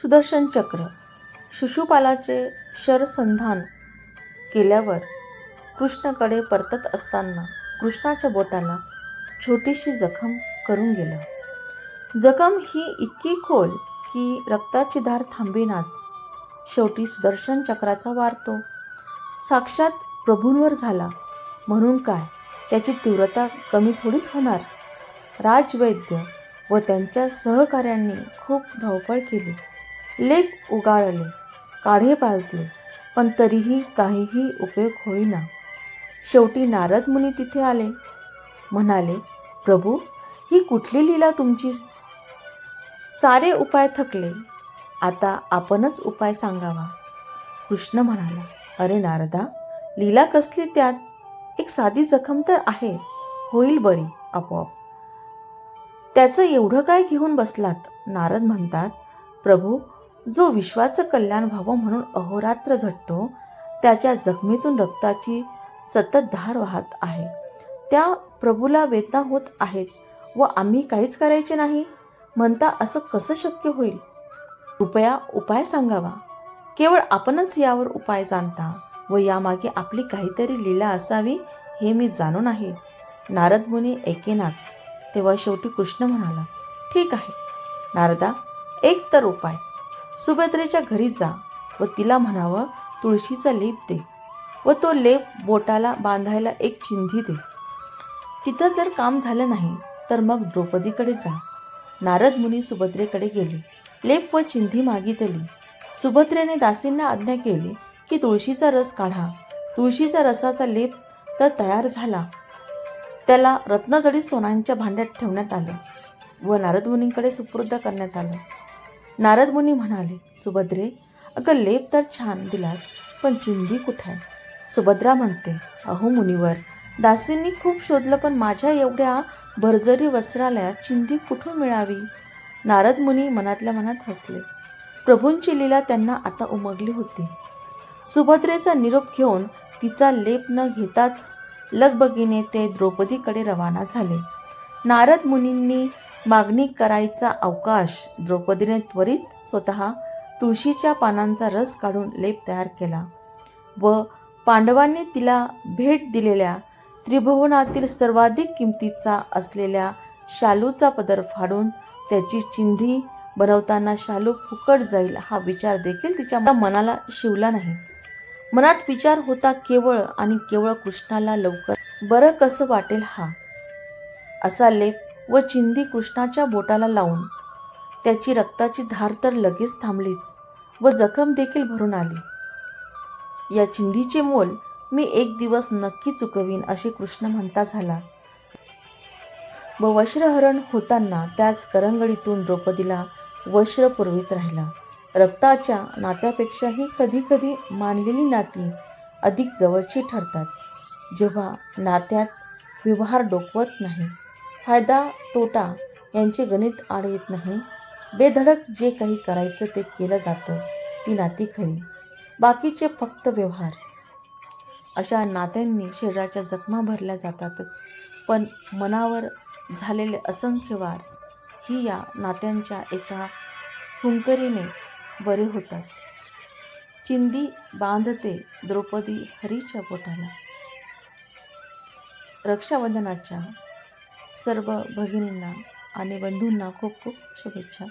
सुदर्शन चक्र. शिशुपालाचे शरसंधान केल्यावर कृष्णाकडे परतत असताना कृष्णाच्या बोटाला छोटीशी जखम करून गेला. जखम ही इतकी खोल की रक्ताची धार थांबेनाच. शेवटी सुदर्शन चक्राचा वार तो साक्षात प्रभूंवर झाला म्हणून काय त्याची तीव्रता कमी थोडीच होणार. राजवैद्य व त्यांच्या सहकाऱ्यांनी खूप धावपळ केली. लेप उगाळले, काढे पाजले, पण तरीही काहीही उपयोग होईना. शेवटी नारद मुनी तिथे आले. म्हणाले, प्रभू, ही कुठली लीला तुमची? सारे उपाय थकले, आता आपणच उपाय सांगावा. कृष्ण म्हणाला, अरे नारदा, लीला कसली त्यात? एक साधी जखम तर आहे, होईल बरी आपोआप. त्याचं एवढं काय घेऊन बसलात? नारद म्हणतात, प्रभू, जो विश्वाचं कल्याण व्हावं म्हणून अहोरात्र झटतो, त्याच्या जखमेतून रक्ताची सतत धार वाहत आहे. त्या प्रभूला वेदना होत आहेत व आम्ही काहीच करायचे नाही म्हणता असं कसं शक्य होईल? कृपया उपाय सांगावा. केवळ आपणच यावर उपाय जाणता व यामागे आपली काहीतरी लीला असावी हे मी जाणून आहे. नारद मुनी ऐकेनाच. तेव्हा शेवटी कृष्ण म्हणाला, ठीक आहे नारदा, एक तर उपाय. सुभद्रेच्या घरी जा व तिला म्हणावं तुळशीचा लेप दे व तो लेप बोटाला बांधायला एक चिंधी दे. तिथं जर काम झालं नाही तर मग द्रौपदीकडे जा. नारद मुनी सुभद्रेकडे गेले. लेप व चिंधी मागितली. सुभद्रेने दासींना आज्ञा केली की तुळशीचा रस काढा. तुळशीचा रसाचा लेप तर तयार झाला. त्याला रत्नजडीत सोन्याच्या भांड्यात ठेवण्यात आलं व नारद मुनींकडे सुपूर्द करण्यात आलं. नारद मुनी म्हणाले, सुभद्रे, अगं लेप तर छान दिलास, पण चिंधी कुठे आहे? सुभद्रा म्हणते, अहो मुनिवर, दासींनी खूप शोधलं, पण माझ्या एवढ्या भरजरी वस्त्रालयात चिंधी कुठून मिळावी? नारद मुनी मनातल्या मनात हसले. प्रभूंची लीला त्यांना आता उमगली होती. सुभद्रेचा निरोप घेऊन तिचा लेप न घेताच लगबगीने ते द्रौपदीकडे रवाना झाले. नारद मुनींनी मागणी करायचा अवकाश द्रौपदीने त्वरित स्वतः तुळशीच्या पानांचा रस काढून लेप तयार केला व पांडवांनी तिला भेट दिलेल्या त्रिभुवनातील सर्वाधिक किमतीचा असलेल्या शालूचा पदर फाडून त्याची चिंधी बनवताना शालू फुकट जाईल हा विचार देखील तिच्या मनाला शिवला नाही. मनात विचार होता केवळ आणि केवळ कृष्णाला लवकर बरं कसं वाटेल हा. असा लेप व चिंधी कृष्णाच्या बोटाला लावून त्याची रक्ताची धार तर लगेच थांबलीच व जखम देखील भरून आली. या चिंधीचे मोल मी एक दिवस नक्की चुकवीन असे कृष्ण म्हणता झाला व वस्त्रहरण होताना त्याच करंगळीतून द्रौपदीला वस्त्र पुरवित राहिला. रक्ताच्या नात्यापेक्षाही कधीकधी मानलेली नाती अधिक जवळची ठरतात. जेव्हा नात्यात व्यवहार डोकवत नाही, फायदा तोटा यांचे गणित आड येत नाही, बेधडक जे काही करायचं ते केलं जातं, ती नाती खरी, बाकीचे फक्त व्यवहार. अशा नात्यांनी शरीराच्या जखमा भरल्या जातातच, पण मनावर झालेले असंख्य वार ही या नात्यांच्या एका हुंकरीने बरे होतात. चिंधी बांधते द्रौपदी हरीच्या बोटाला. रक्षाबंधनाच्या सर्व भगिनींना आणि बंधूंना खूप खूप शुभेच्छा.